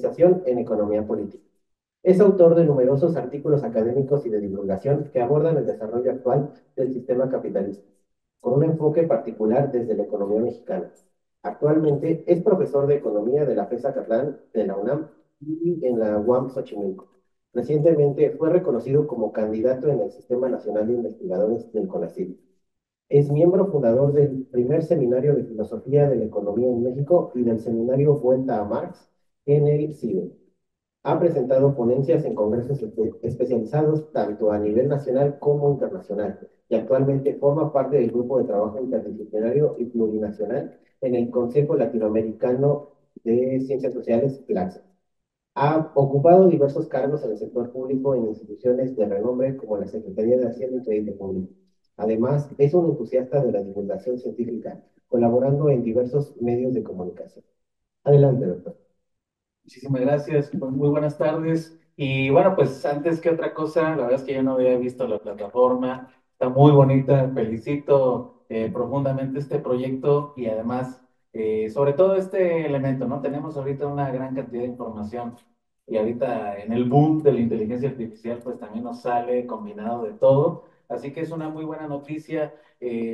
especialización en economía política. Es autor de numerosos artículos académicos y de divulgación que abordan el desarrollo actual del sistema capitalista, con un enfoque particular desde la economía mexicana. Actualmente es profesor de economía de la FES Acatlán, de la UNAM y en la UAM Xochimilco. Recientemente fue reconocido como candidato en el Sistema Nacional de Investigadores del CONACYT. Es miembro fundador del primer seminario de filosofía de la economía en México y del seminario Vuelta a Marx en el CIDE. Ha presentado ponencias en congresos especializados tanto a nivel nacional como internacional y actualmente forma parte del grupo de trabajo interdisciplinario y plurinacional en el Consejo Latinoamericano de Ciencias Sociales, CLACSE. Ha ocupado diversos cargos en el sector público en instituciones de renombre como la Secretaría de Hacienda y Crédito Público. Además, es un entusiasta de la divulgación científica, colaborando en diversos medios de comunicación. Adelante, doctor. Muchísimas gracias, pues muy buenas tardes. Y bueno, pues antes que otra cosa, la verdad es que yo no había visto la plataforma, está muy bonita, felicito profundamente este proyecto y además, sobre todo este elemento, ¿no? Tenemos ahorita una gran cantidad de información y ahorita en el boom de la inteligencia artificial, pues también nos sale combinado de todo. Así que es una muy buena noticia,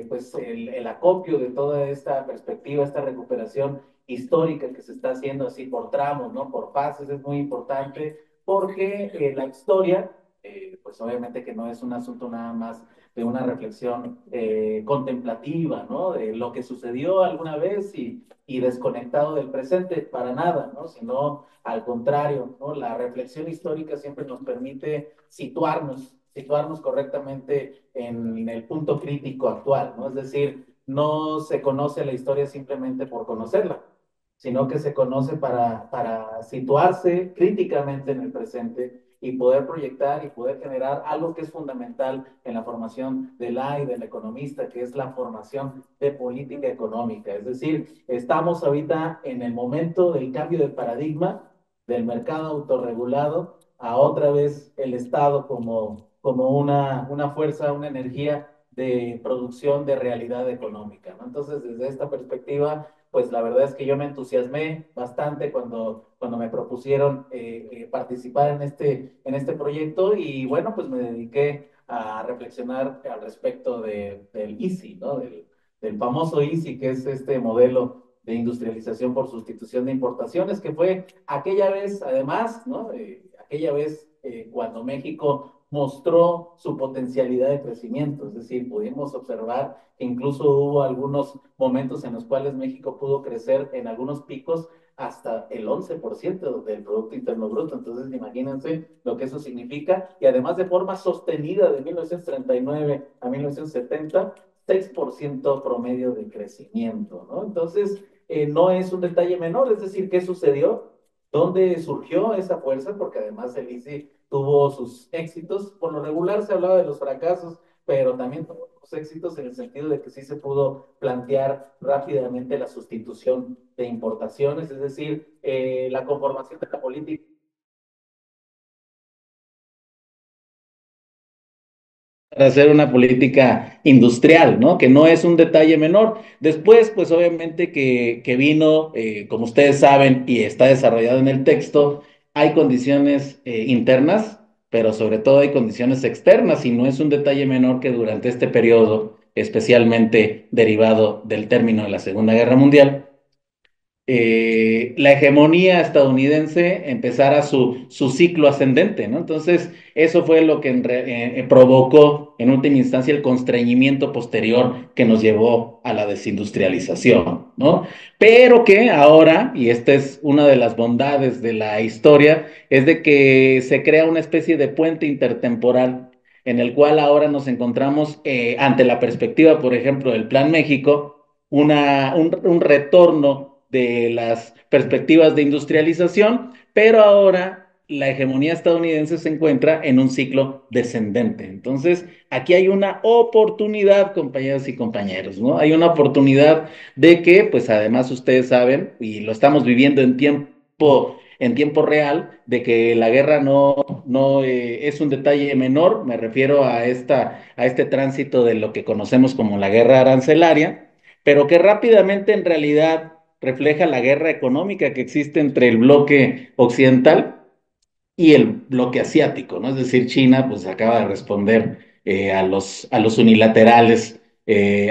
pues el acopio de toda esta perspectiva, esta recuperación histórica que se está haciendo así por tramos, ¿no? Por fases, es muy importante porque la historia, pues obviamente que no es un asunto nada más de una reflexión contemplativa, ¿no? De lo que sucedió alguna vez y desconectado del presente, para nada, ¿no? Sino al contrario, ¿no? La reflexión histórica siempre nos permite situarnos correctamente en el punto crítico actual, ¿no? Es decir, no se conoce la historia simplemente por conocerla, sino que se conoce para situarse críticamente en el presente y poder proyectar y poder generar algo que es fundamental en la formación del y del economista, que es la formación de política económica. Es decir, estamos ahorita en el momento del cambio de paradigma del mercado autorregulado a otra vez el Estado como una fuerza, una energía de producción de realidad económica, ¿no? Entonces, desde esta perspectiva, pues la verdad es que yo me entusiasmé bastante cuando me propusieron participar en este proyecto y bueno, pues me dediqué a reflexionar al respecto del EASY, ¿no? Del famoso EASY, que es este modelo de industrialización por sustitución de importaciones, que fue aquella vez, además, ¿no? Aquella vez cuando México mostró su potencialidad de crecimiento, es decir, pudimos observar que incluso hubo algunos momentos en los cuales México pudo crecer en algunos picos hasta el 11% del Producto Interno Bruto. Entonces, imagínense lo que eso significa. Y además de forma sostenida de 1939 a 1970, 6% promedio de crecimiento, ¿no? Entonces, no es un detalle menor, es decir, ¿qué sucedió? ¿Dónde surgió esa fuerza? Porque además el ICI tuvo sus éxitos. Por lo regular se hablaba de los fracasos, pero también tuvo sus éxitos en el sentido de que sí se pudo plantear rápidamente la sustitución de importaciones, es decir, la conformación de la política para hacer una política industrial, ¿no? Que no es un detalle menor. Después, pues obviamente que vino, como ustedes saben, y está desarrollado en el texto, hay condiciones internas, pero sobre todo hay condiciones externas, y no es un detalle menor que durante este periodo, especialmente derivado del término de la Segunda Guerra Mundial, la hegemonía estadounidense empezara su ciclo ascendente, ¿no? Entonces, eso fue lo que provocó en última instancia el constreñimiento posterior que nos llevó a la desindustrialización, ¿no? Pero que ahora, y esta es una de las bondades de la historia, es de que se crea una especie de puente intertemporal en el cual ahora nos encontramos ante la perspectiva, por ejemplo, del Plan México, un retorno de las perspectivas de industrialización, pero ahora la hegemonía estadounidense se encuentra en un ciclo descendente. Entonces, aquí hay una oportunidad, compañeras y compañeros, ¿no? Hay una oportunidad de que, pues además ustedes saben, y lo estamos viviendo en tiempo real, de que la guerra no es un detalle menor, me refiero a este tránsito de lo que conocemos como la guerra arancelaria, pero que rápidamente en realidad refleja la guerra económica que existe entre el bloque occidental y el bloque asiático, ¿no? Es decir, China pues acaba de responder a los unilaterales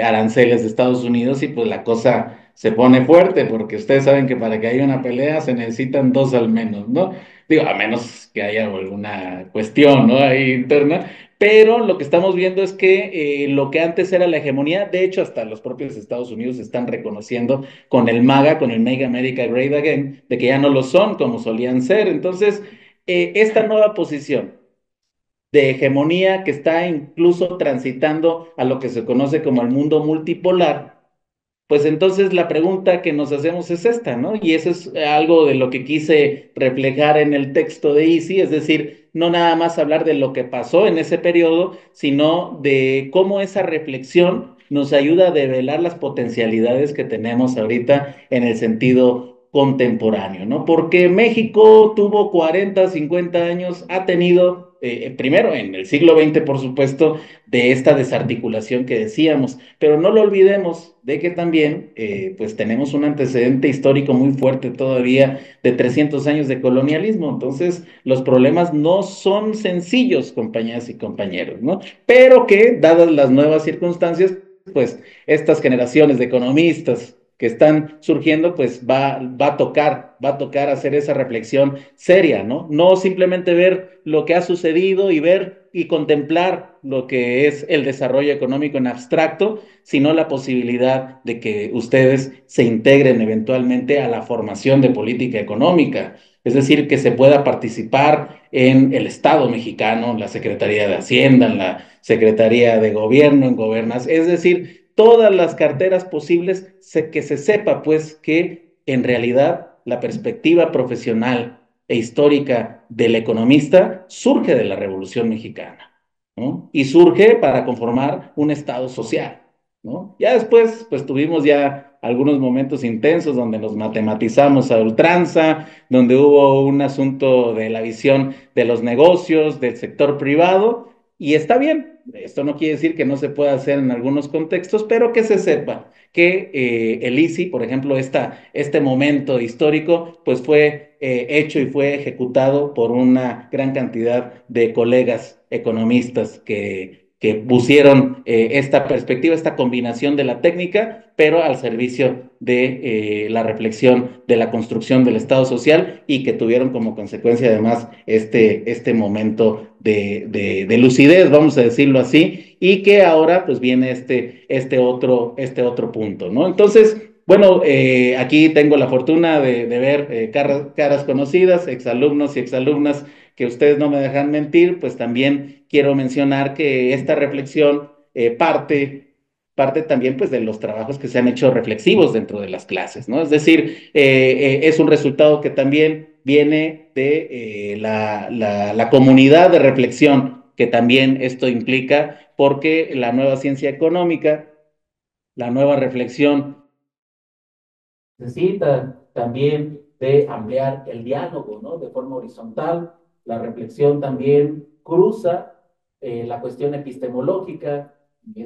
aranceles de Estados Unidos y pues la cosa se pone fuerte porque ustedes saben que para que haya una pelea se necesitan dos al menos, ¿no? Digo, a menos que haya alguna cuestión, ¿no? Ahí interna. Pero lo que estamos viendo es que lo que antes era la hegemonía, de hecho, hasta los propios Estados Unidos están reconociendo con el MAGA, con el Make America Great Again, de que ya no lo son como solían ser. Entonces, esta nueva posición de hegemonía que está incluso transitando a lo que se conoce como el mundo multipolar, pues entonces la pregunta que nos hacemos es esta, ¿no? Y eso es algo de lo que quise reflejar en el texto de Easy, es decir, no nada más hablar de lo que pasó en ese periodo, sino de cómo esa reflexión nos ayuda a develar las potencialidades que tenemos ahorita en el sentido contemporáneo, ¿no? Porque México tuvo 40, 50 años, ha tenido, primero en el siglo XX, por supuesto, de esta desarticulación que decíamos, pero no lo olvidemos de que también pues tenemos un antecedente histórico muy fuerte todavía de 300 años de colonialismo, entonces los problemas no son sencillos, compañeras y compañeros, ¿no? Pero que, dadas las nuevas circunstancias, pues estas generaciones de economistas que están surgiendo, pues va a tocar hacer esa reflexión seria, ¿no? No simplemente ver lo que ha sucedido y ver y contemplar lo que es el desarrollo económico en abstracto, sino la posibilidad de que ustedes se integren eventualmente a la formación de política económica. Es decir, que se pueda participar en el Estado mexicano, la Secretaría de Hacienda, en la Secretaría de Gobierno, en Gobernación, es decir, todas las carteras posibles, que se sepa pues que en realidad la perspectiva profesional e histórica del economista surge de la Revolución Mexicana, ¿no? Y surge para conformar un Estado social, ¿no? Ya después, pues tuvimos ya algunos momentos intensos donde nos matematizamos a ultranza, donde hubo un asunto de la visión de los negocios, del sector privado, y está bien, esto no quiere decir que no se pueda hacer en algunos contextos, pero que se sepa que el ICI, por ejemplo, este momento histórico, pues fue hecho y fue ejecutado por una gran cantidad de colegas economistas que pusieron esta perspectiva, esta combinación de la técnica, pero al servicio de la reflexión de la construcción del Estado social y que tuvieron como consecuencia además este momento de lucidez, vamos a decirlo así, y que ahora pues viene este otro punto, ¿no? Entonces, bueno, aquí tengo la fortuna de ver caras conocidas, exalumnos y exalumnas que ustedes no me dejan mentir, pues también quiero mencionar que esta reflexión parte también pues de los trabajos que se han hecho reflexivos dentro de las clases, ¿no? Es decir, es un resultado que también viene de la comunidad de reflexión que también esto implica, porque la nueva ciencia económica, la nueva reflexión necesita también de ampliar el diálogo, ¿no? De forma horizontal. La reflexión también cruza la cuestión epistemológica. Y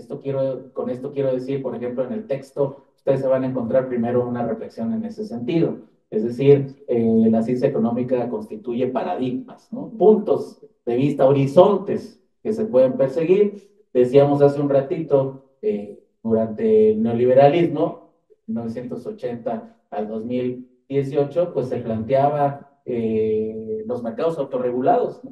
con esto quiero decir, por ejemplo, en el texto, ustedes se van a encontrar primero una reflexión en ese sentido. Es decir, la ciencia económica constituye paradigmas, ¿no? Puntos de vista, horizontes que se pueden perseguir. Decíamos hace un ratito, durante el neoliberalismo, 1980 al 2018, pues se planteaba los mercados autorregulados, ¿no?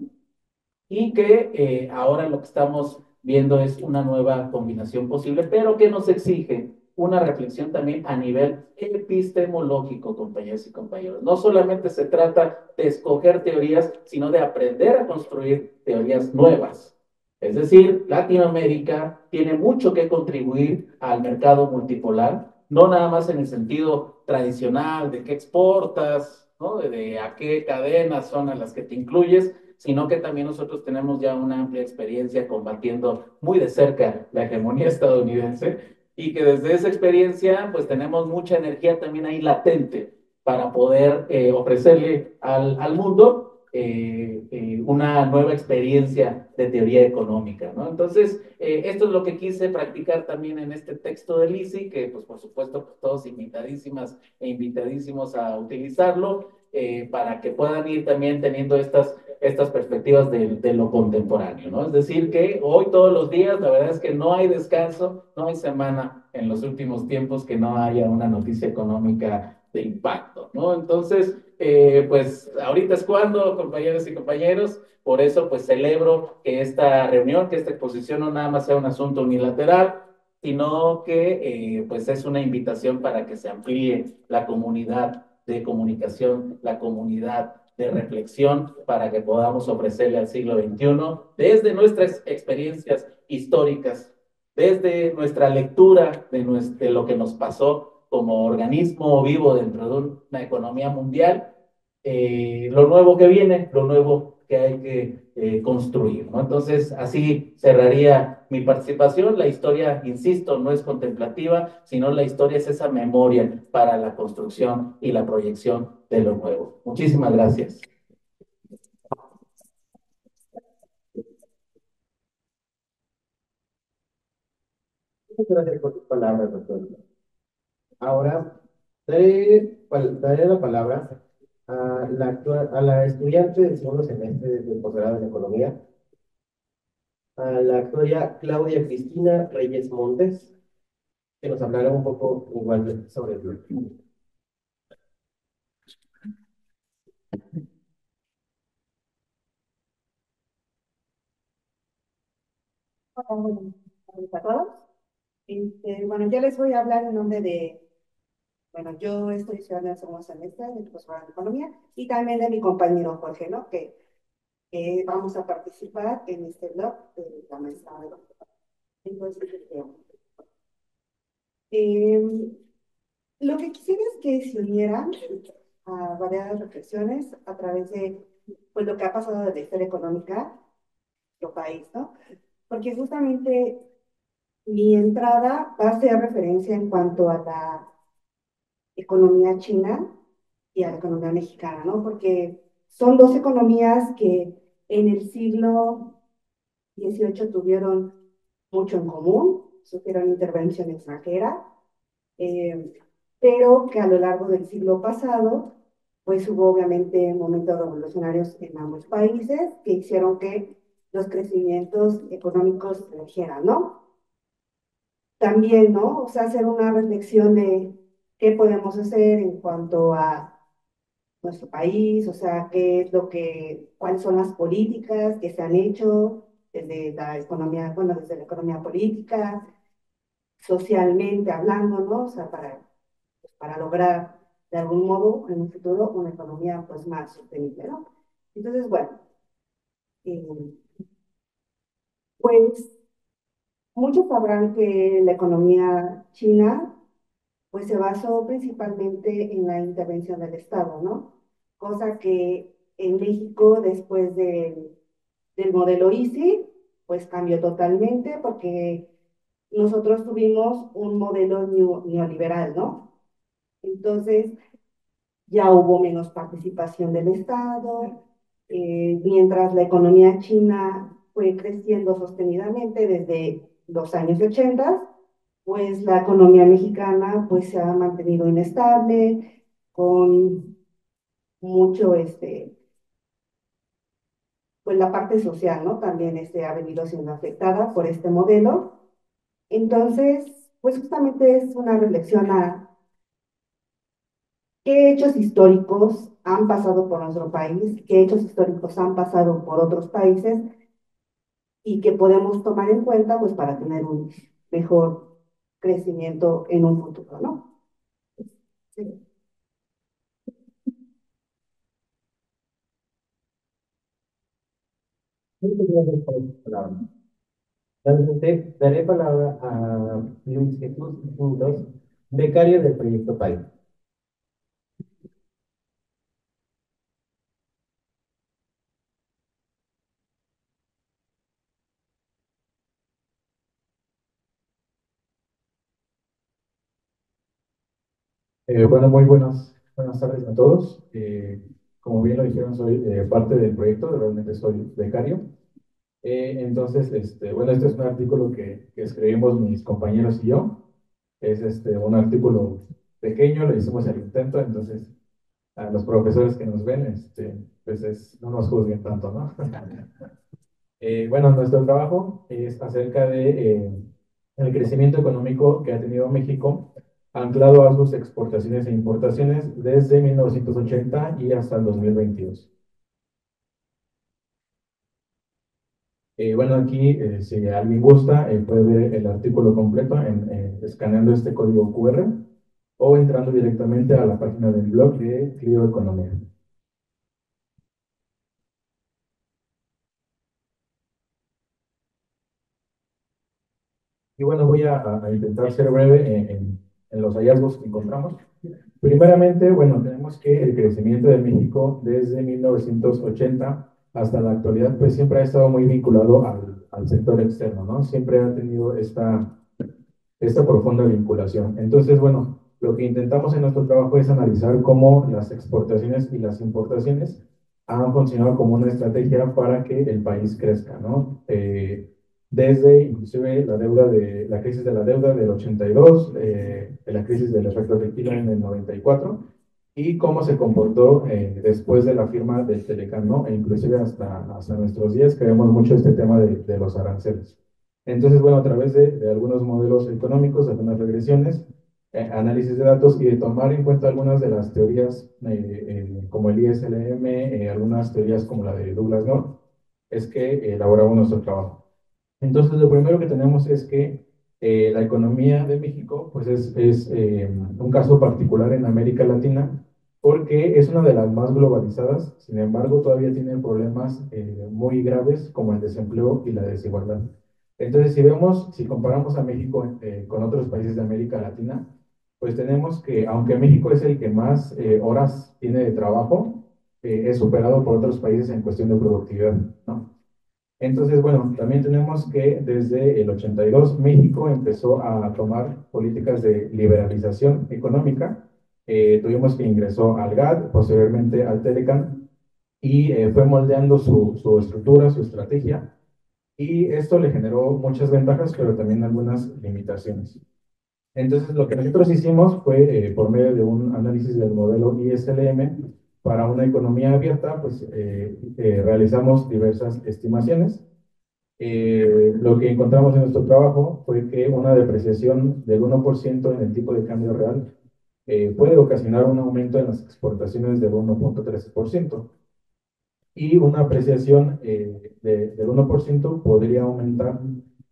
Y que ahora lo que estamos viendo es una nueva combinación posible, pero que nos exige una reflexión también a nivel epistemológico, compañeros y compañeros. No solamente se trata de escoger teorías, sino de aprender a construir teorías nuevas. Es decir, Latinoamérica tiene mucho que contribuir al mercado multipolar, no nada más en el sentido tradicional de qué exportas, ¿no? De a qué cadenas son a las que te incluyes, sino que también nosotros tenemos ya una amplia experiencia combatiendo muy de cerca la hegemonía estadounidense y que desde esa experiencia pues tenemos mucha energía también ahí latente para poder ofrecerle al mundo una nueva experiencia de teoría económica, ¿no? Entonces, esto es lo que quise practicar también en este texto de Lisi, que pues por supuesto pues, todos invitadísimas e invitadísimos a utilizarlo, para que puedan ir también teniendo estas perspectivas de lo contemporáneo, ¿no? Es decir, que hoy todos los días, la verdad es que no hay descanso, no hay semana en los últimos tiempos que no haya una noticia económica de impacto, ¿no? Entonces, pues ahorita es cuando, compañeros y compañeros, por eso pues celebro que esta reunión, que esta exposición no nada más sea un asunto unilateral, sino que pues es una invitación para que se amplíe la comunidad de comunicación, la comunidad de reflexión, para que podamos ofrecerle al siglo XXI, desde nuestras experiencias históricas, desde nuestra lectura de lo que nos pasó como organismo vivo dentro de una economía mundial, lo nuevo que viene, lo nuevo que hay que construir, ¿no? Entonces, así cerraría mi participación. La historia, insisto, no es contemplativa, sino la historia es esa memoria para la construcción y la proyección de lo nuevo. Muchísimas gracias. Muchas gracias por tus palabras, doctor. Ahora daré la palabra a la estudiante del segundo semestre del posgrado en Economía, a la actuaria Claudia Cristina Reyes Montes, que nos hablará un poco igual sobre el tema. Hola, buenas tardes a todos. Bueno, yo les voy a hablar en nombre de, bueno, yo estoy estudiando en el segundo semestre de posgrado en Economía y también de mi compañero Jorge, ¿no? Que vamos a participar en este blog de la maestra de doctorado. Entonces, eh, lo que quisiera es que se unieran a varias reflexiones a través de, pues, lo que ha pasado de la historia económica de nuestro país, ¿no? Porque justamente mi entrada va a ser referencia en cuanto a la economía china y a la economía mexicana, ¿no? Porque son dos economías que en el siglo XVIII tuvieron mucho en común, sufrieron intervención extranjera, eh, pero que a lo largo del siglo pasado, pues hubo obviamente momentos revolucionarios en ambos países que hicieron que los crecimientos económicos surgieran, ¿no? También, ¿no? O sea, hacer una reflexión de qué podemos hacer en cuanto a nuestro país, o sea, qué es lo que, cuáles son las políticas que se han hecho desde la economía, bueno, desde la economía política, socialmente hablando, ¿no? O sea, para lograr de algún modo en un futuro una economía pues más sostenible, ¿no? Entonces, bueno, eh, pues muchos sabrán que la economía china pues se basó principalmente en la intervención del Estado, ¿no? Cosa que en México, después del modelo ISI, pues cambió totalmente porque nosotros tuvimos un modelo neoliberal, ¿no? Entonces ya hubo menos participación del Estado, mientras la economía china fue creciendo sostenidamente desde los años 80, pues la economía mexicana pues se ha mantenido inestable, con mucho, pues la parte social, ¿no? También ha venido siendo afectada por este modelo. Entonces, pues justamente es una reflexión a qué hechos históricos han pasado por nuestro país, qué hechos históricos han pasado por otros países y que podemos tomar en cuenta pues para tener un mejor crecimiento en un futuro, ¿no? Sí. Muchas gracias por tus palabras. Daré palabra a Luis Jesús Juntos, becario del Proyecto País. Bueno, muy buenas tardes a todos. como bien lo dijeron, soy parte del proyecto, realmente soy becario. Entonces, bueno, este es un artículo que escribimos mis compañeros y yo. Es un artículo pequeño, le hicimos el intento, entonces a los profesores que nos ven, pues no nos juzguen tanto, ¿no? Bueno, nuestro trabajo es acerca de el crecimiento económico que ha tenido México, anclado a sus exportaciones e importaciones desde 1980 y hasta el 2022. Bueno, aquí, si alguien gusta, puede ver el artículo completo escaneando este código QR o entrando directamente a la página del blog de Clio Economía. Y bueno, voy a intentar ser breve en los hallazgos que encontramos. Primeramente, bueno, tenemos que el crecimiento de México desde 1980 hasta la actualidad, pues siempre ha estado muy vinculado al sector externo, ¿no? Siempre ha tenido esta profunda vinculación. Entonces, bueno, lo que intentamos en nuestro trabajo es analizar cómo las exportaciones y las importaciones han funcionado como una estrategia para que el país crezca, ¿no? Desde inclusive la crisis de la deuda del 82, de la crisis del efecto tequila en el 94, y cómo se comportó después de la firma del Telecán, ¿no? E inclusive hasta nuestros días, que vemos mucho este tema de los aranceles. Entonces, bueno, a través de algunos modelos económicos, algunas regresiones, análisis de datos y de tomar en cuenta algunas de las teorías como el ISLM, algunas teorías como la de Douglas North, es que elaboramos nuestro trabajo. Entonces, lo primero que tenemos es que la economía de México pues es un caso particular en América Latina porque es una de las más globalizadas, sin embargo, todavía tiene problemas muy graves como el desempleo y la desigualdad. Entonces, si comparamos a México con otros países de América Latina, pues tenemos que, aunque México es el que más horas tiene de trabajo, es superado por otros países en cuestión de productividad, ¿no? Entonces, bueno, también tenemos que desde el 82 México empezó a tomar políticas de liberalización económica. Tuvimos que ingresó al GATT, posteriormente al Telecan, y fue moldeando su estructura, su estrategia, y esto le generó muchas ventajas, pero también algunas limitaciones. Entonces, lo que nosotros hicimos fue, por medio de un análisis del modelo ISLM, para una economía abierta, pues realizamos diversas estimaciones. Lo que encontramos en nuestro trabajo fue que una depreciación del 1% en el tipo de cambio real puede ocasionar un aumento en las exportaciones del 1,13%, y una apreciación del 1% podría aumentar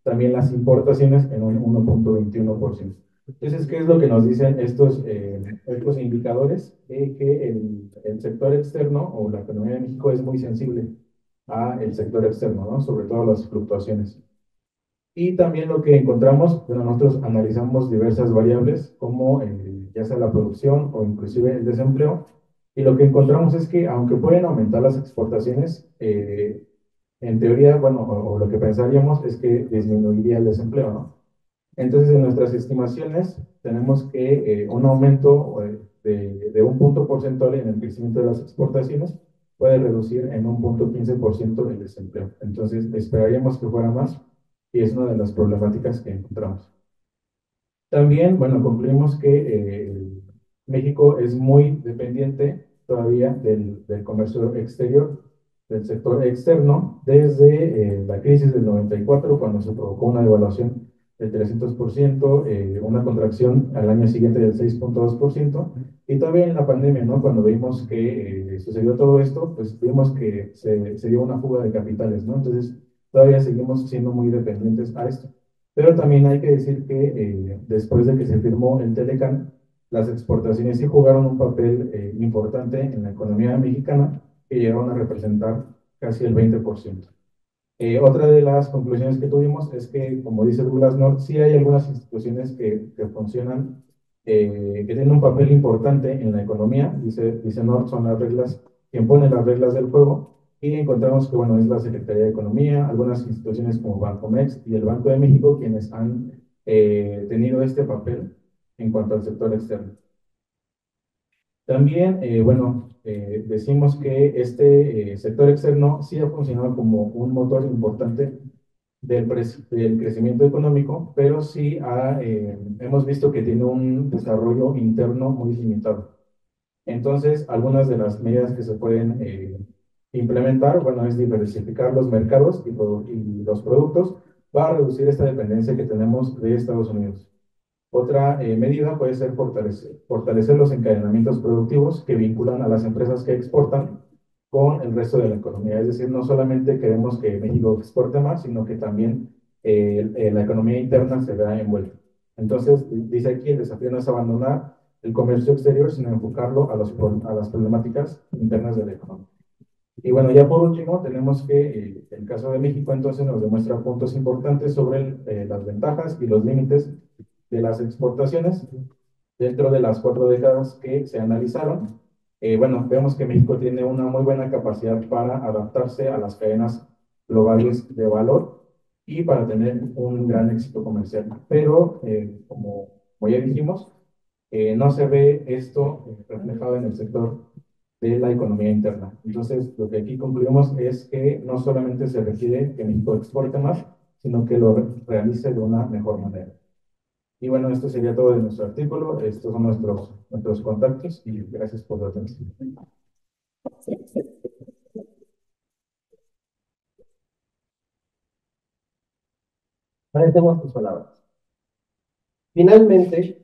también las importaciones en un 1,21%. Entonces, ¿qué es lo que nos dicen estos indicadores? Que el sector externo o la economía de México es muy sensible al sector externo, ¿no? Sobre todo a las fluctuaciones. Y también lo que encontramos, bueno, nosotros analizamos diversas variables como ya sea la producción o inclusive el desempleo, y lo que encontramos es que aunque pueden aumentar las exportaciones, en teoría, bueno, o lo que pensaríamos es que disminuiría el desempleo, ¿no? Entonces, en nuestras estimaciones tenemos que un aumento de un punto porcentual en el crecimiento de las exportaciones puede reducir en un punto 15% el desempleo. Entonces, esperaríamos que fuera más, y es una de las problemáticas que encontramos. También, bueno, concluimos que México es muy dependiente todavía del comercio exterior, del sector externo, desde la crisis del 94, cuando se provocó una devaluación del 300%, una contracción al año siguiente del 6,2%, y todavía en la pandemia, ¿no? Cuando vimos que sucedió todo esto, pues vimos que se dio una fuga de capitales, ¿no? Entonces, todavía seguimos siendo muy dependientes a esto. Pero también hay que decir que después de que se firmó el Telecán, las exportaciones sí jugaron un papel importante en la economía mexicana, que llegaron a representar casi el 20%. Otra de las conclusiones que tuvimos es que, como dice Douglas North, sí hay algunas instituciones que funcionan, que tienen un papel importante en la economía. Dice North, son las reglas, quien pone las reglas del juego, y encontramos que, bueno, es la Secretaría de Economía, algunas instituciones como Bancomex y el Banco de México, quienes han tenido este papel en cuanto al sector externo. También, bueno, decimos que este sector externo sí ha funcionado como un motor importante del crecimiento económico, pero sí hemos visto que tiene un desarrollo interno muy limitado. Entonces, algunas de las medidas que se pueden implementar, bueno, es diversificar los mercados y los productos para reducir esta dependencia que tenemos de Estados Unidos. Otra medida puede ser fortalecer los encadenamientos productivos que vinculan a las empresas que exportan con el resto de la economía. Es decir, no solamente queremos que México exporte más, sino que también la economía interna se vea envuelta. Entonces, dice aquí, el desafío no es abandonar el comercio exterior, sino enfocarlo a las problemáticas internas de la economía. Y bueno, ya por último, tenemos que el caso de México entonces nos demuestra puntos importantes sobre las ventajas y los límites de las exportaciones dentro de las 4 décadas que se analizaron. Bueno, vemos que México tiene una muy buena capacidad para adaptarse a las cadenas globales de valor y para tener un gran éxito comercial. Pero, como ya dijimos, no se ve esto reflejado en el sector de la economía interna. Entonces, lo que aquí concluimos es que no solamente se requiere que México exporte más, sino que lo realice de una mejor manera. Y bueno, esto sería todo de nuestro artículo. Estos son nuestros contactos y gracias por la atención. Agradecemos tus palabras. Finalmente,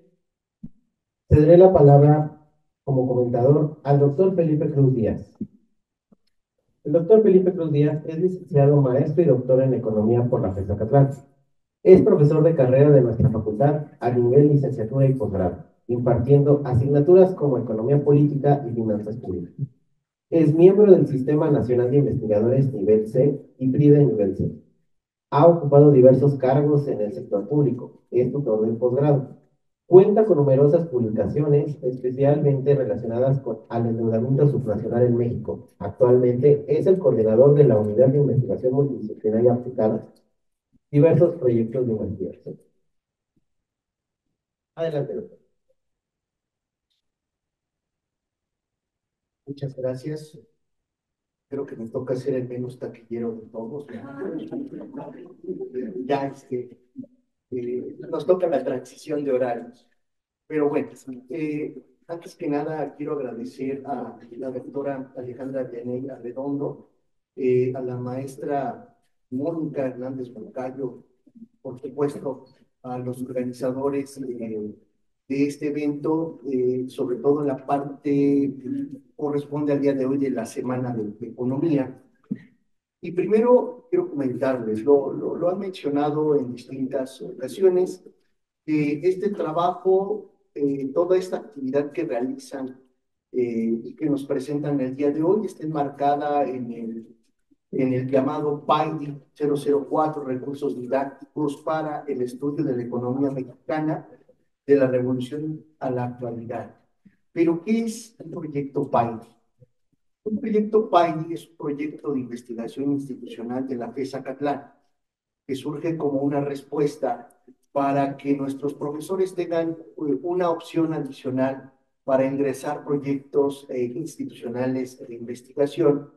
cederé la palabra como comentador al doctor Felipe Cruz Díaz. El doctor Felipe Cruz Díaz es licenciado, maestro y doctor en Economía por la FES Acatlán. Es profesor de carrera de nuestra facultad a nivel licenciatura y posgrado, impartiendo asignaturas como Economía Política y Finanzas Públicas. Es miembro del Sistema Nacional de Investigadores Nivel C y PRIDE Nivel C. Ha ocupado diversos cargos en el sector público. Es tutor del posgrado. Cuenta con numerosas publicaciones, especialmente relacionadas con el endeudamiento subnacional en México. Actualmente es el coordinador de la Unidad de Investigación Multidisciplinaria Aplicada, diversos proyectos de investigación. Adelante, doctor. Muchas gracias. Creo que me toca ser el menos taquillero de todos. Ya nos toca la transición de horarios. Pero bueno, antes que nada quiero agradecer a la doctora Alejandra Vianey Arredondo, a la maestra Mónica Hernández Moncayo, por supuesto, a los organizadores de este evento, sobre todo en la parte que corresponde al día de hoy de la Semana de Economía. Y primero quiero comentarles, lo han mencionado en distintas ocasiones, que este trabajo, toda esta actividad que realizan y que nos presentan el día de hoy está enmarcada en el llamado PAIDI 004, Recursos Didácticos para el Estudio de la Economía Mexicana de la Revolución a la Actualidad. Pero, ¿qué es el proyecto PAIDI? Un proyecto PAIDI es un proyecto de investigación institucional de la FES Acatlán, que surge como una respuesta para que nuestros profesores tengan una opción adicional para ingresar proyectos institucionales de investigación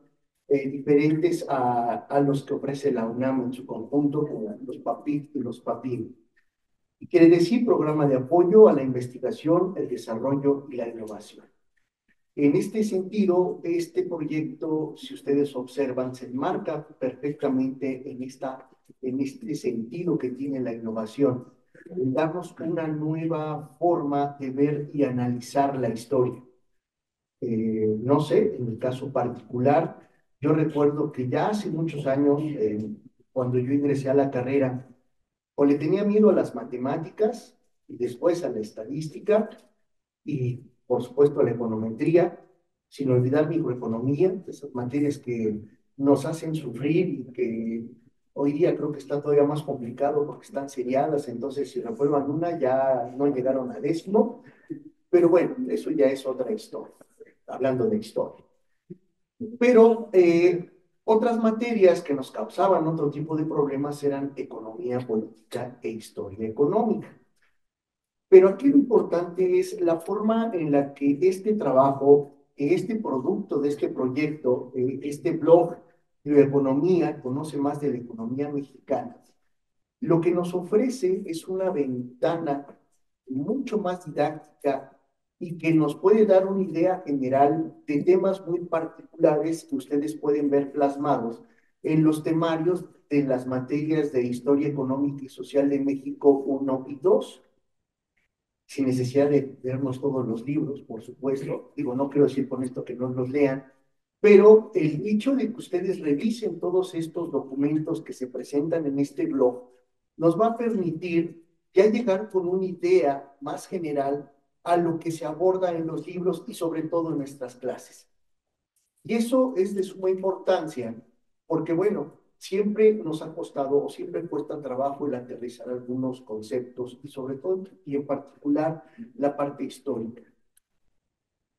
diferentes a los que ofrece la UNAM en su conjunto, como los PAPIT y los PAPIM. Y quiere decir Programa de Apoyo a la Investigación, el Desarrollo y la Innovación. En este sentido, este proyecto, si ustedes observan, se enmarca perfectamente en este sentido que tiene la innovación, en darnos una nueva forma de ver y analizar la historia. No sé, en mi caso particular, yo recuerdo que ya hace muchos años, cuando yo ingresé a la carrera, o le tenía miedo a las matemáticas y después a la estadística y, por supuesto, a la econometría, sin olvidar microeconomía, esas materias que nos hacen sufrir y que hoy día creo que está todavía más complicado porque están seriadas, entonces si reprueban una ya no llegaron a décimo, pero bueno, eso ya es otra historia, hablando de historia. Pero otras materias que nos causaban otro tipo de problemas eran economía política e historia económica. Pero aquí lo importante es la forma en la que este trabajo, este producto de este proyecto, este blog de economía, conoce más de la economía mexicana. Lo que nos ofrece es una ventana mucho más didáctica y que nos puede dar una idea general de temas muy particulares que ustedes pueden ver plasmados en los temarios de las materias de Historia Económica y Social de México 1 y 2, sin necesidad de leernos todos los libros, por supuesto. Digo, no quiero decir con esto que no los lean, pero el hecho de que ustedes revisen todos estos documentos que se presentan en este blog nos va a permitir ya llegar con una idea más general a lo que se aborda en los libros y sobre todo en nuestras clases. Y eso es de suma importancia, porque bueno, siempre nos ha costado o siempre cuesta trabajo el aterrizar algunos conceptos y sobre todo y en particular la parte histórica.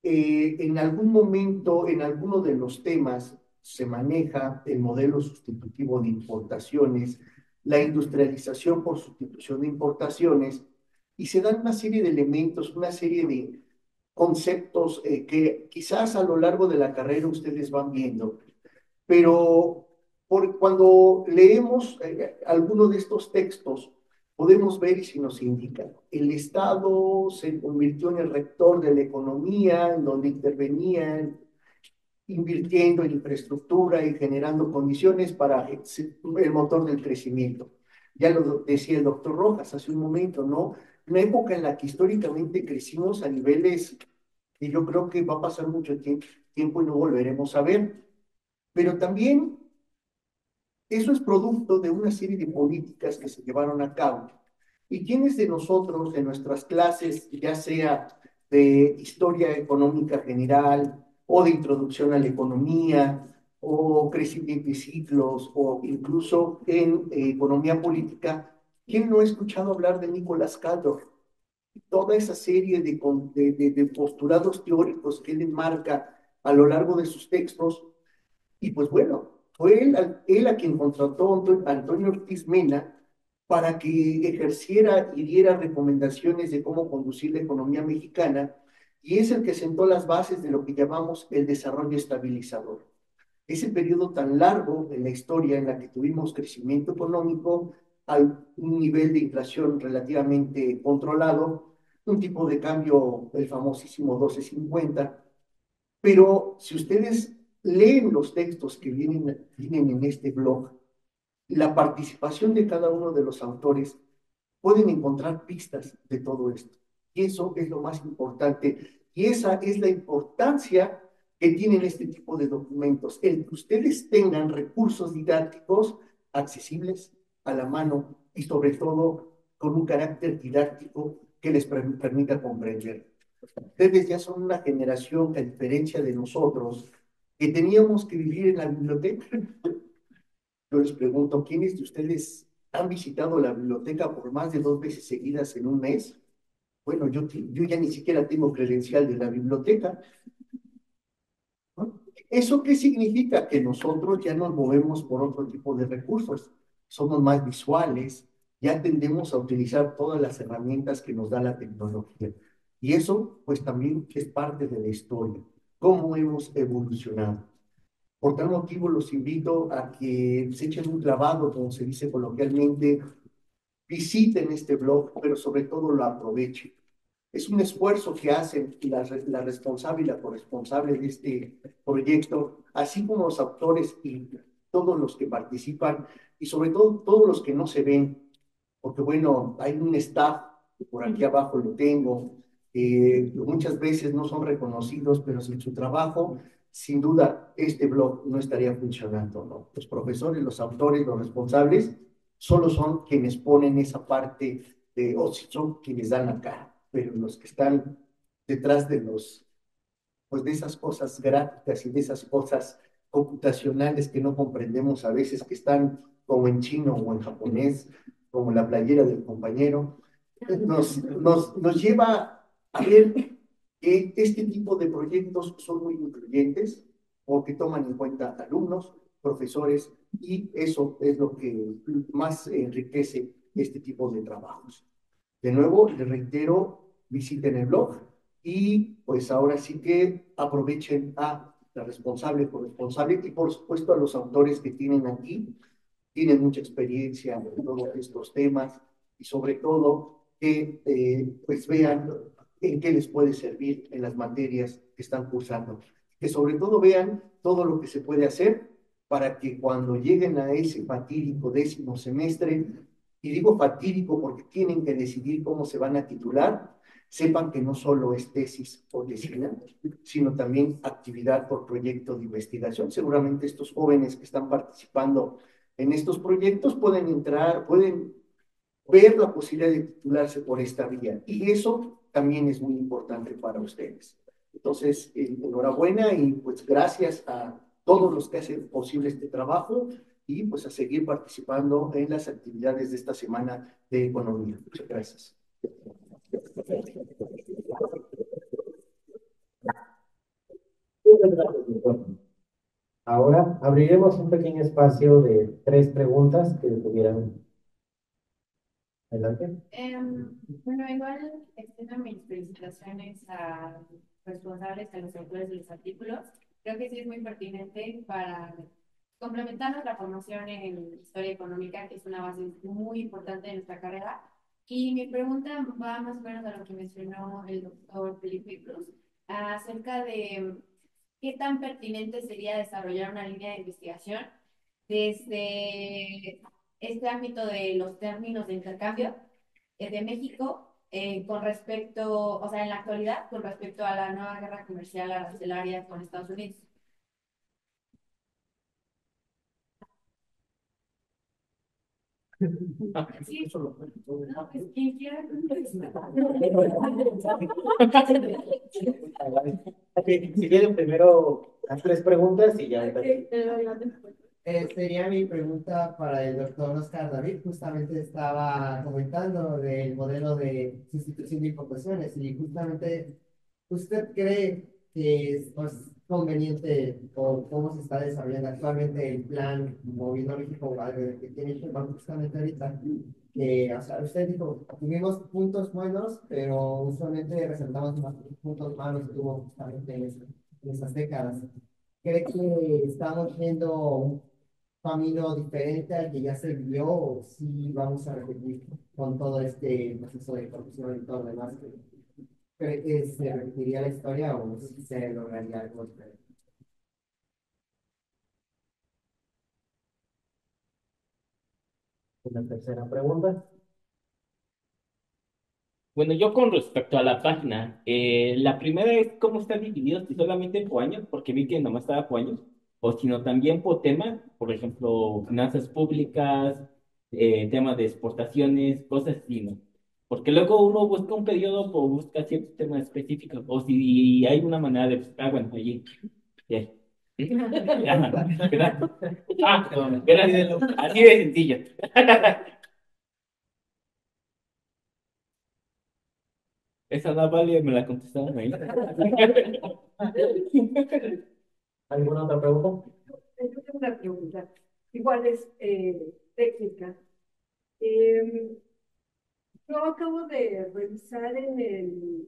En algún momento, en alguno de los temas, se maneja el modelo sustitutivo de importaciones, la industrialización por sustitución de importaciones, y se dan una serie de elementos, una serie de conceptos que quizás a lo largo de la carrera ustedes van viendo, pero cuando leemos alguno de estos textos, podemos ver y si nos indica, el Estado se convirtió en el rector de la economía, en donde intervenían invirtiendo en infraestructura y generando condiciones para el motor del crecimiento. Ya lo decía el doctor Rojas hace un momento, ¿no? Una época en la que históricamente crecimos a niveles que yo creo que va a pasar mucho tiempo y no volveremos a ver. Pero también eso es producto de una serie de políticas que se llevaron a cabo. ¿Y quiénes de nosotros, en nuestras clases, ya sea de historia económica general o de introducción a la economía o crecimiento y ciclos o incluso en economía política, quién no ha escuchado hablar de Nicolás Caldor? Toda esa serie de postulados teóricos que él enmarca a lo largo de sus textos y pues bueno, fue él a quien contrató Antonio Ortiz Mena para que ejerciera y diera recomendaciones de cómo conducir la economía mexicana, y es el que sentó las bases de lo que llamamos el desarrollo estabilizador. Ese periodo tan largo en la historia en la que tuvimos crecimiento económico a un nivel de inflación relativamente controlado, un tipo de cambio, el famosísimo 12.50, pero si ustedes leen los textos que vienen en este blog, la participación de cada uno de los autores, pueden encontrar pistas de todo esto. Y eso es lo más importante. Y esa es la importancia que tienen este tipo de documentos, el que ustedes tengan recursos didácticos accesibles a la mano y sobre todo con un carácter didáctico que les permita comprender. Ustedes ya son una generación que a diferencia de nosotros, que teníamos que vivir en la biblioteca. Yo les pregunto, ¿quiénes de ustedes han visitado la biblioteca por más de 2 veces seguidas en un mes? Bueno, yo ya ni siquiera tengo credencial de la biblioteca, ¿no? ¿Eso qué significa? Que nosotros ya nos movemos por otro tipo de recursos, somos más visuales, ya tendemos a utilizar todas las herramientas que nos da la tecnología. Y eso, pues también es parte de la historia, cómo hemos evolucionado. Por tal motivo, los invito a que se echen un clavado, como se dice coloquialmente, visiten este blog, pero sobre todo lo aprovechen. Es un esfuerzo que hacen la responsable y la corresponsable de este proyecto, así como los autores y todos los que participan, y sobre todo todos los que no se ven, porque bueno, hay un staff, por aquí abajo lo tengo, muchas veces no son reconocidos, pero sin su trabajo, sin duda, este blog no estaría funcionando, ¿no? Los profesores, los autores, los responsables, solo son quienes ponen esa parte o si son quienes dan la cara, pero los que están detrás de pues de esas cosas gráficas y de esas cosas computacionales que no comprendemos a veces, que están como en chino o en japonés, como la playera del compañero, nos lleva a ver que este tipo de proyectos son muy incluyentes porque toman en cuenta alumnos, profesores, y eso es lo que más enriquece este tipo de trabajos. De nuevo, les reitero, visiten el blog y pues ahora sí que aprovechen a la responsable, corresponsable y por supuesto a los autores que tienen aquí, tienen mucha experiencia en todos estos temas y sobre todo que pues vean en qué les puede servir en las materias que están cursando. Que sobre todo vean todo lo que se puede hacer para que cuando lleguen a ese fatídico 10º semestre, y digo fatídico porque tienen que decidir cómo se van a titular, sepan que no solo es tesis o tesina, sino también actividad por proyecto de investigación. Seguramente estos jóvenes que están participando en estos proyectos pueden entrar, pueden ver la posibilidad de titularse por esta vía. Y eso también es muy importante para ustedes. Entonces, enhorabuena y pues gracias a todos los que hacen posible este trabajo y pues a seguir participando en las actividades de esta semana de economía. Muchas gracias. Muchas gracias, doctor. Ahora abriremos un pequeño espacio de 3 preguntas que tuvieran. Adelante. Bueno, igual extiendo mis felicitaciones a responsables, a los autores de los artículos. Creo que sí es muy pertinente para complementar nuestra formación en historia económica, que es una base muy importante de nuestra carrera. Y mi pregunta va más o menos a lo que mencionó el doctor Felipe Cruz, acerca de qué tan pertinente sería desarrollar una línea de investigación desde este ámbito de los términos de intercambio de México con respecto, o sea, en la actualidad, con respecto a la nueva guerra comercial arancelaria con Estados Unidos. Sí, no, pues quien quiera contestar. Ok, si quieren primero las 3 preguntas y ya. Sería mi pregunta para el doctor Oscar David. Justamente estaba comentando del modelo de sustitución de importaciones y justamente, ¿usted cree que es pues, conveniente o cómo se está desarrollando actualmente el plan Moviendo México que tiene Sheinbaum justamente ahorita? Que, o sea, usted dijo, tuvimos puntos buenos, pero usualmente resaltamos más los puntos malos que tuvo justamente en esas décadas. ¿Cree que estamos viendo un camino diferente al que ya se vivió o si vamos a repetir con todo este proceso de corrupción y todo lo demás? ¿Cree que se repetiría la historia o si se lograría algo diferente? Una tercera pregunta. Bueno, yo con respecto a la página, la primera es cómo están divididos, si solamente por años, porque vi que nomás estaba por años, o sino también por tema, por ejemplo, finanzas públicas, temas de exportaciones, cosas así, ¿no? Porque luego uno busca un periodo o busca ciertos temas específicos, o si hay una manera de buscar, bueno, allí, ya. Gracias. Gracias. Así de sencillo. Esa no vale, me la contestaron ahí. ¿Alguna otra pregunta? Yo tengo una pregunta, igual es técnica. Eh, yo acabo de revisar en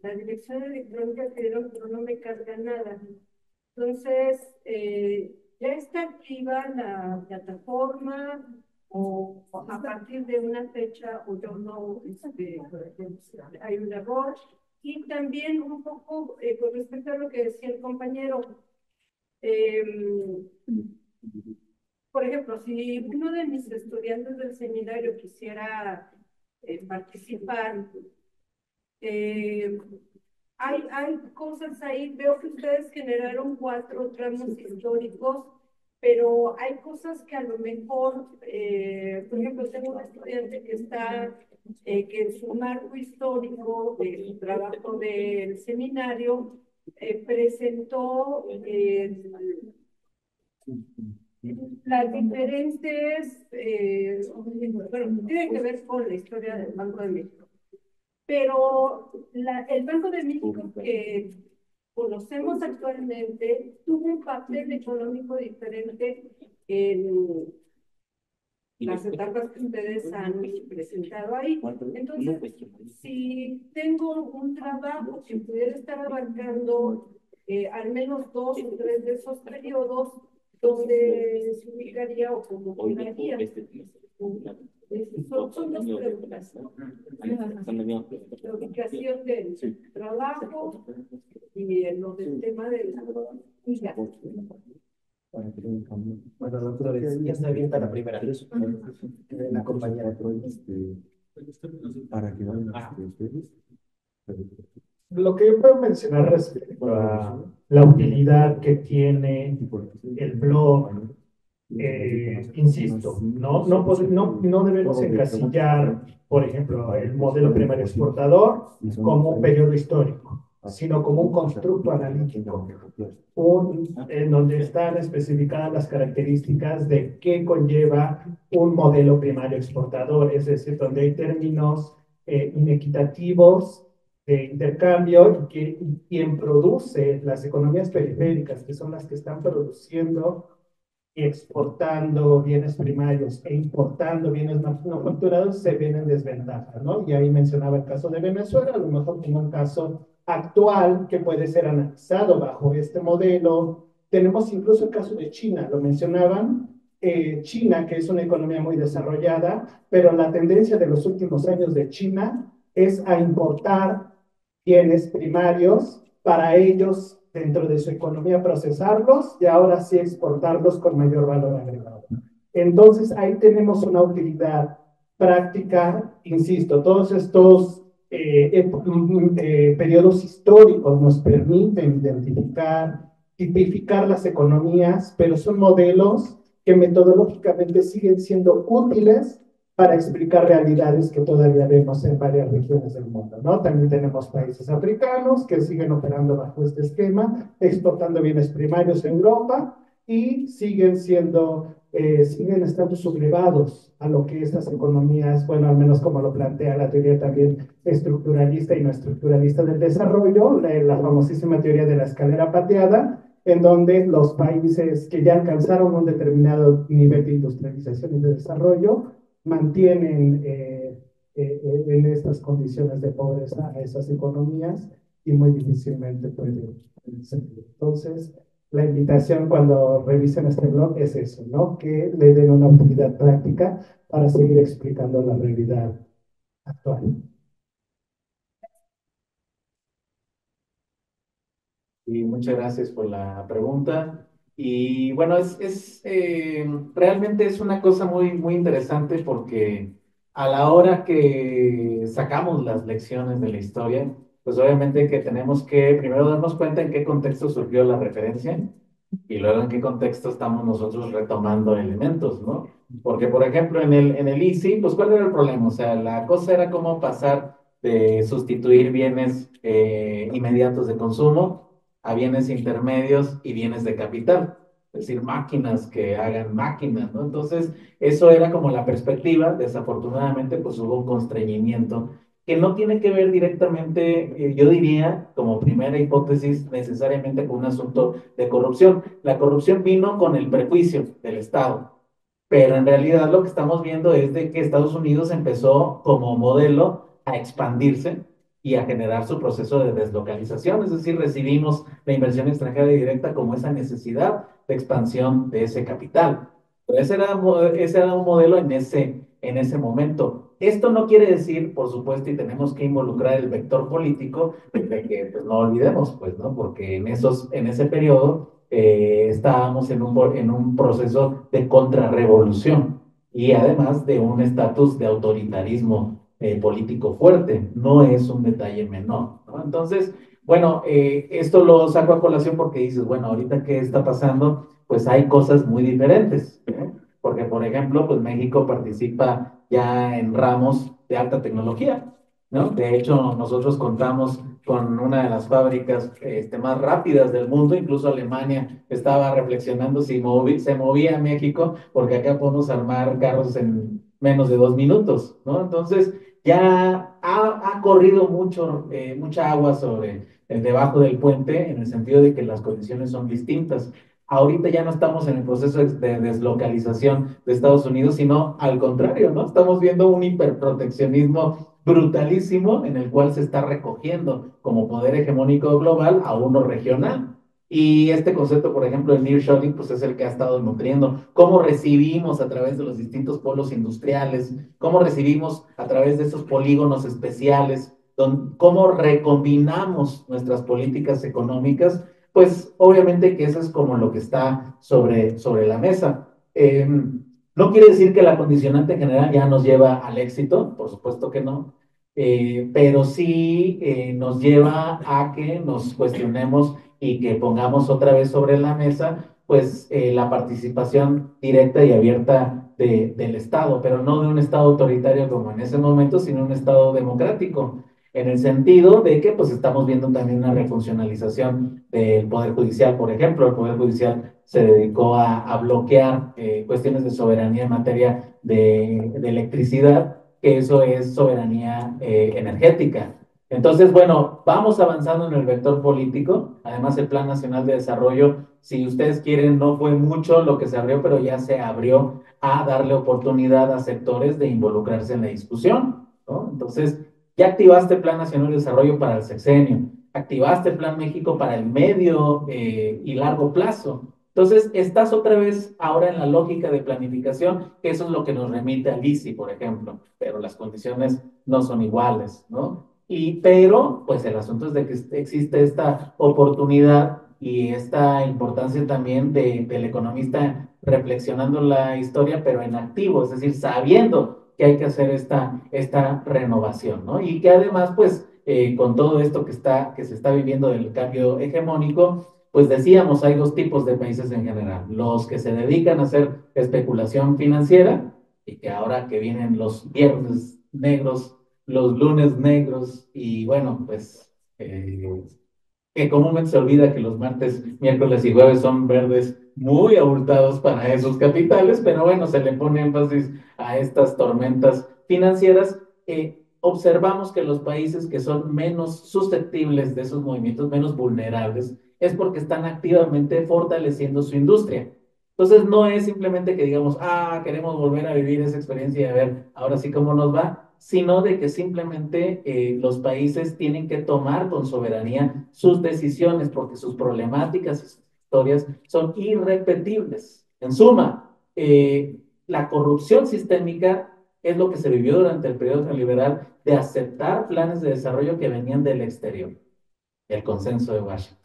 la dirección electrónica que dieron, pero no me carga nada. Entonces, ¿ya está activa la plataforma o a partir de una fecha o yo no, hay un error? Y también un poco con respecto a lo que decía el compañero, por ejemplo, si uno de mis estudiantes del seminario quisiera participar, eh, hay cosas ahí, veo que ustedes generaron 4 tramos históricos, pero hay cosas que a lo mejor, por ejemplo, tengo un estudiante que está, que en su marco histórico de su trabajo del seminario, presentó las diferentes, bueno, tiene que ver con la historia del Banco de México. Pero el Banco de México que conocemos actualmente tuvo un papel económico diferente en las etapas que ustedes han presentado ahí. Entonces, si tengo un trabajo que pudiera estar abarcando al menos 2 o 3 de esos periodos, donde se ubicaría o cómo quedaría. Son dos preguntas, ¿no? La ubicación del trabajo y lo del tema de la vida. Bueno, doctores, ya está abierta la primera. La compañera. Para que vayan ustedes. Lo que yo puedo mencionar respecto a la utilidad que tiene el blog, insisto, no debemos encasillar, por ejemplo, el modelo primario exportador como un periodo histórico, sino como un constructo analítico, en donde están especificadas las características de qué conlleva un modelo primario exportador, es decir, donde hay términos inequitativos de intercambio y quien produce las economías periféricas, que son las que están produciendo y exportando bienes primarios e importando bienes manufacturados, se ven en desventaja, ¿no? Y ahí mencionaba el caso de Venezuela, a lo mejor como un caso actual que puede ser analizado bajo este modelo. Tenemos incluso el caso de China, lo mencionaban, China, que es una economía muy desarrollada, pero la tendencia de los últimos años de China es a importar bienes primarios para ellos dentro de su economía procesarlos y ahora sí exportarlos con mayor valor agregado. Entonces ahí tenemos una utilidad práctica, insisto, todos estos periodos históricos nos permiten identificar, tipificar las economías, pero son modelos que metodológicamente siguen siendo útiles para explicar realidades que todavía vemos en varias regiones del mundo, ¿no? También tenemos países africanos que siguen operando bajo este esquema, exportando bienes primarios en Europa y siguen estando sublevados a lo que estas economías, bueno, al menos como lo plantea la teoría también estructuralista y no estructuralista del desarrollo, la famosísima teoría de la escalera pateada, en donde los países que ya alcanzaron un determinado nivel de industrialización y de desarrollo mantienen en estas condiciones de pobreza a esas economías y muy difícilmente pueden salir. Entonces, la invitación cuando revisen este blog es eso, ¿no? Que le den una utilidad práctica para seguir explicando la realidad actual. Y muchas gracias por la pregunta. Y bueno, realmente es una cosa muy, muy interesante porque a la hora que sacamos las lecciones de la historia, pues obviamente que tenemos que primero darnos cuenta en qué contexto surgió la referencia y luego en qué contexto estamos nosotros retomando elementos, ¿no? Porque, por ejemplo, en el ICI, pues ¿cuál era el problema? O sea, la cosa era cómo pasar de sustituir bienes inmediatos de consumo a bienes intermedios y bienes de capital, es decir, máquinas que hagan máquinas, ¿no? Entonces, eso era como la perspectiva. Desafortunadamente, pues hubo un constreñimiento que no tiene que ver directamente, yo diría, como primera hipótesis, necesariamente con un asunto de corrupción. La corrupción vino con el prejuicio del Estado, pero en realidad lo que estamos viendo es de que Estados Unidos empezó como modelo a expandirse y a generar su proceso de deslocalización, es decir, recibimos la inversión extranjera directa como esa necesidad de expansión de ese capital. Pero ese era un modelo en ese momento. Esto no quiere decir, por supuesto, y tenemos que involucrar el vector político, de que pues, no olvidemos, pues, ¿no? Porque en ese periodo estábamos en un proceso de contrarrevolución y además de un estatus de autoritarismo político fuerte. No es un detalle menor, ¿no? Entonces, bueno, esto lo saco a colación porque dices, bueno, ahorita qué está pasando, pues hay cosas muy diferentes, ¿no? Porque, por ejemplo, pues México participa ya en ramos de alta tecnología, ¿no? De hecho, nosotros contamos con una de las fábricas más rápidas del mundo. Incluso Alemania estaba reflexionando si se movía a México, porque acá podemos armar carros en menos de 2 minutos, ¿no? Entonces, ya ha corrido mucha agua debajo del puente, en el sentido de que las condiciones son distintas. ahorita ya no estamos en el proceso de deslocalización de Estados Unidos, sino al contrario, ¿no? Estamos viendo un hiperproteccionismo brutalísimo en el cual se está recogiendo como poder hegemónico global a uno regional. Y este concepto, por ejemplo, el nearshoring, pues es el que ha estado nutriendo. Cómo recibimos a través de los distintos polos industriales, cómo recibimos a través de esos polígonos especiales, cómo recombinamos nuestras políticas económicas, pues obviamente que eso es como lo que está sobre la mesa. No quiere decir que la condicionante general ya nos lleva al éxito, por supuesto que no, pero sí nos lleva a que nos cuestionemos y que pongamos otra vez sobre la mesa, pues la participación directa y abierta del Estado, pero no de un Estado autoritario como en ese momento, sino un Estado democrático, en el sentido de que pues estamos viendo también una refuncionalización del Poder Judicial, por ejemplo. El Poder Judicial se dedicó a bloquear cuestiones de soberanía en materia de electricidad, que eso es soberanía energética. Entonces, bueno, vamos avanzando en el vector político. Además, el Plan Nacional de Desarrollo, si ustedes quieren, no fue mucho lo que se abrió, pero ya se abrió a darle oportunidad a sectores de involucrarse en la discusión, ¿no? Entonces, ya activaste el Plan Nacional de Desarrollo para el sexenio, activaste el Plan México para el medio y largo plazo. Entonces, estás otra vez ahora en la lógica de planificación, que eso es lo que nos remite al ICI, por ejemplo, pero las condiciones no son iguales, ¿no? Pero, pues el asunto es de que existe esta oportunidad y esta importancia también del economista reflexionando la historia, pero en activo, es decir, sabiendo que hay que hacer esta renovación, ¿no? Y que además, pues, con todo esto que se está viviendo del cambio hegemónico, pues decíamos, hay dos tipos de países en general, los que se dedican a hacer especulación financiera y que ahora que vienen los viernes negros, los lunes negros y bueno, pues que comúnmente se olvida que los martes, miércoles y jueves son verdes muy abultados para esos capitales, pero bueno, se le pone énfasis a estas tormentas financieras. Observamos que los países que son menos susceptibles de esos movimientos, menos vulnerables, es porque están activamente fortaleciendo su industria. Entonces, no es simplemente que digamos, queremos volver a vivir esa experiencia y a ver ahora sí cómo nos va, sino de que simplemente los países tienen que tomar con soberanía sus decisiones porque sus problemáticas y sus historias son irrepetibles. En suma, la corrupción sistémica es lo que se vivió durante el periodo neoliberal de aceptar planes de desarrollo que venían del exterior, el consenso de Washington.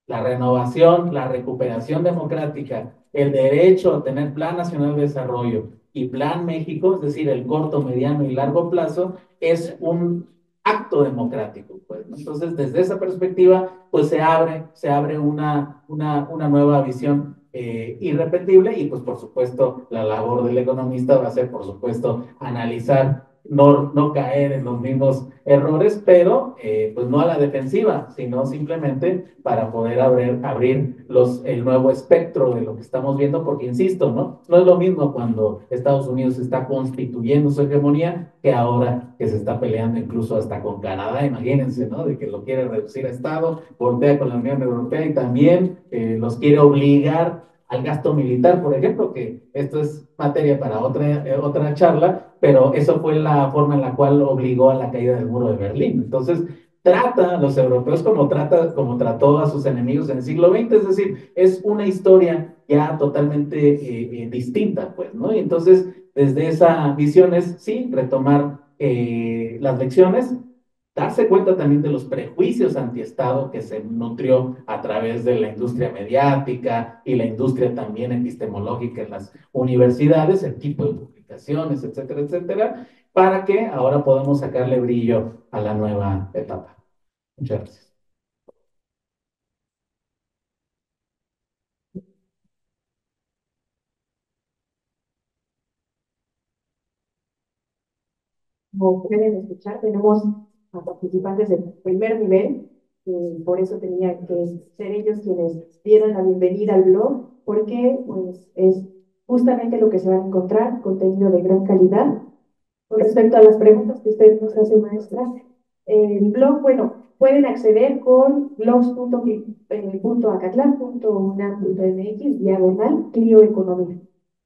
La renovación, la recuperación democrática, el derecho a tener Plan Nacional de Desarrollo y Plan México, es decir, el corto, mediano y largo plazo, es un acto democrático, pues, ¿no? Entonces, desde esa perspectiva, pues se abre una nueva visión irrepetible y, pues, por supuesto, la labor del economista va a ser, por supuesto, analizar, no caer en los mismos errores, pero pues no a la defensiva, sino simplemente para poder abrir el nuevo espectro de lo que estamos viendo, porque insisto, ¿no? No es lo mismo cuando Estados Unidos está constituyendo su hegemonía que ahora que se está peleando incluso hasta con Canadá, imagínense, ¿no? De que lo quiere reducir a Estado, voltea con la Unión Europea y también los quiere obligar al gasto militar, por ejemplo, que esto es materia para otra charla, pero eso fue la forma en la cual obligó a la caída del muro de Berlín. Entonces, trata a los europeos como trató a sus enemigos en el siglo XX, es decir, es una historia ya totalmente distinta, pues, ¿no? Y entonces, desde esa visión es, sí, retomar las lecciones, darse cuenta también de los prejuicios antiestado que se nutrió a través de la industria mediática y la industria también epistemológica en las universidades, el tipo de publicaciones, etcétera, etcétera, para que ahora podamos sacarle brillo a la nueva etapa. Muchas gracias. Como pueden escuchar, tenemos a participantes del primer nivel, por eso tenían que ser ellos quienes dieran la bienvenida al blog, porque pues, es justamente lo que se van a encontrar, contenido de gran calidad. Con respecto a las preguntas que usted nos hace, maestra, El blog, bueno, pueden acceder con blogs.acatlán.unam.mx Clio Economía.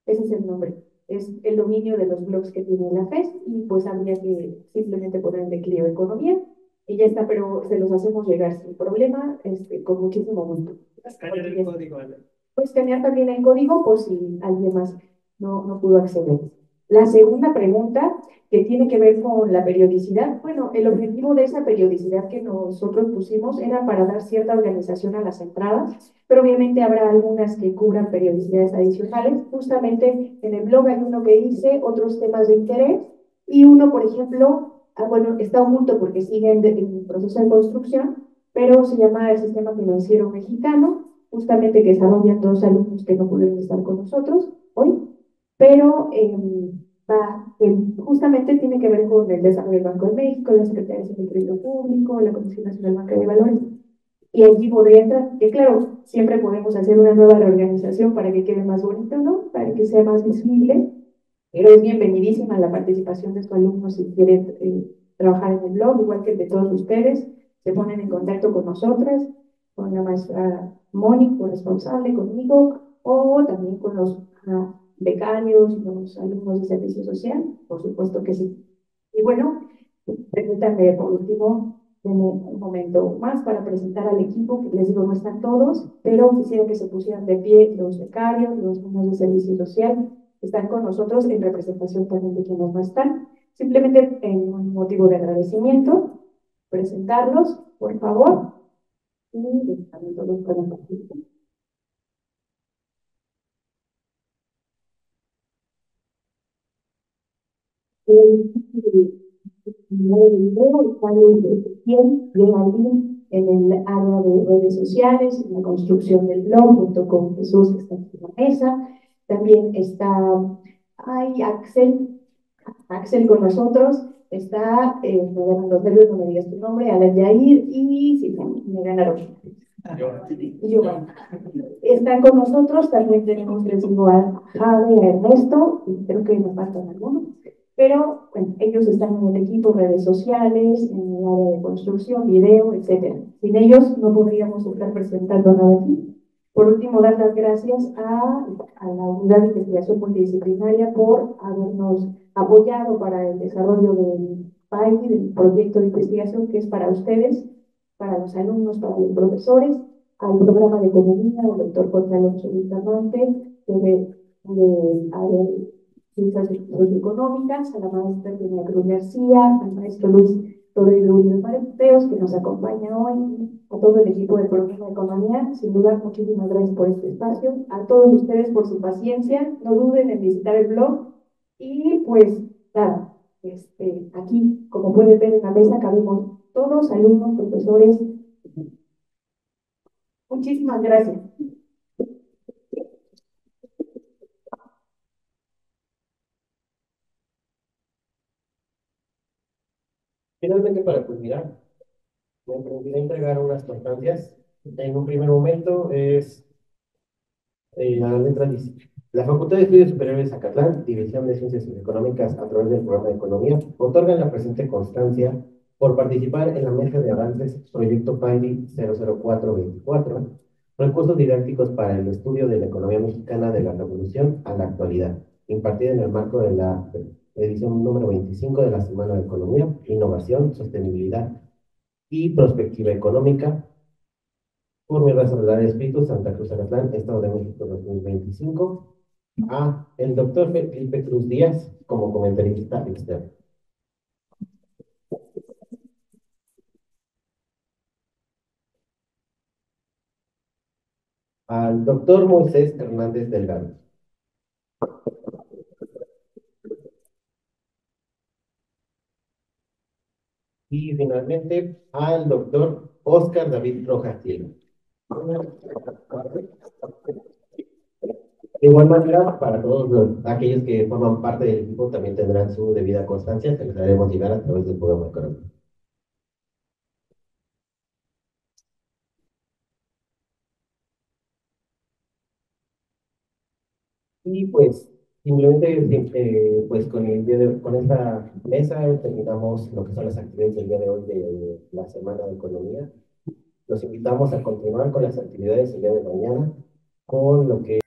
Ese es el nombre. Es el dominio de los blogs que tiene la FES y pues habría que simplemente ponerle Clio Economía y ya está, pero se los hacemos llegar sin problema, con muchísimo gusto. Escanear el código, Ale. Puedes escanear también el código por si alguien más no pudo acceder. La segunda pregunta, que tiene que ver con la periodicidad. Bueno, el objetivo de esa periodicidad que nosotros pusimos era para dar cierta organización a las entradas, pero obviamente habrá algunas que cubran periodicidades adicionales. Justamente en el blog hay uno que dice otros temas de interés y uno, por ejemplo, bueno, está oculto porque sigue en proceso de construcción, pero se llama el Sistema Financiero Mexicano, justamente que desarrollan dos alumnos que no pudieron estar con nosotros hoy, pero justamente tiene que ver con el desarrollo del Banco de México, la Secretaría de Crédito Público, la Comisión Nacional Bancaria de Valores, y allí podría entrar, que claro, siempre podemos hacer una nueva reorganización para que quede más bonito, ¿no? Para que sea más visible, pero es bienvenidísima la participación de sus alumnos si quieren trabajar en el blog, igual que el de todos ustedes, se ponen en contacto con nosotras, con la maestra Mónica, responsable, conmigo, o también con los becarios, los alumnos de servicio social, por supuesto que sí. Y bueno, permítanme por último un momento más para presentar al equipo, que les digo, no están todos, pero quisiera que se pusieran de pie los becarios, los alumnos de servicio social, que están con nosotros en representación también de quienes no están. Simplemente en un motivo de agradecimiento, presentarlos, por favor, y también todos pueden participar. En el área de redes sociales, en la construcción del blog, junto con Jesús, que está aquí en la mesa. También está Axel con nosotros. Está, me ganan los nervios, no me digas tu nombre, Alan Yair, y sí, me ganaron. Y yo, están con nosotros, también tenemos, les digo, a Jade, a Ernesto, y creo que me faltan algunos, pero bueno, ellos están en el equipo de redes sociales, en el área de construcción, video, etcétera. Sin ellos no podríamos estar presentando nada aquí. Por último, dar las gracias a la Unidad de Investigación Multidisciplinaria por habernos apoyado para el desarrollo del PAI, del proyecto de investigación que es para ustedes, para los alumnos, para los profesores, al programa de economía, al doctor Jorge Alonso Bustamante, de área de ciencias socioeconómicas, a la maestra Eugenia Cruz García, al maestro Luis Rodrigo Uribe Mateos, que nos acompaña hoy, a todo el equipo del programa de economía. Sin duda, muchísimas gracias por este espacio, a todos ustedes por su paciencia, no duden en visitar el blog, y pues nada, aquí, como pueden ver en la mesa, cabemos todos, alumnos, profesores. Muchísimas gracias. Finalmente, para culminar, me permitiré entregar unas constancias. En un primer momento es la letra dice: la Facultad de Estudios Superiores Zacatlán, División de Ciencias Económicas, a través del programa de Economía, otorga la presente constancia por participar en la mesa de avances Proyecto PAIDI 00424, recursos didácticos para el estudio de la economía mexicana de la Revolución a la actualidad, impartida en el marco de la edición número 25 de la Semana de Economía, Innovación, Sostenibilidad y Prospectiva Económica, por mi razonable espíritu, Santa Cruz Acatlán, Estado de México 2025, a el doctor Felipe Cruz Díaz como comentarista externo. Al doctor Moisés Hernández Delgado. Y finalmente al doctor Oscar David Rojas Cielo. De igual manera, para todos aquellos que forman parte del equipo también tendrán su debida constancia, se les haremos llegar a través del programa económico. Y pues, Simplemente, pues con esta mesa terminamos lo que son las actividades del día de hoy de la Semana de Economía. Los invitamos a continuar con las actividades el día de mañana con lo que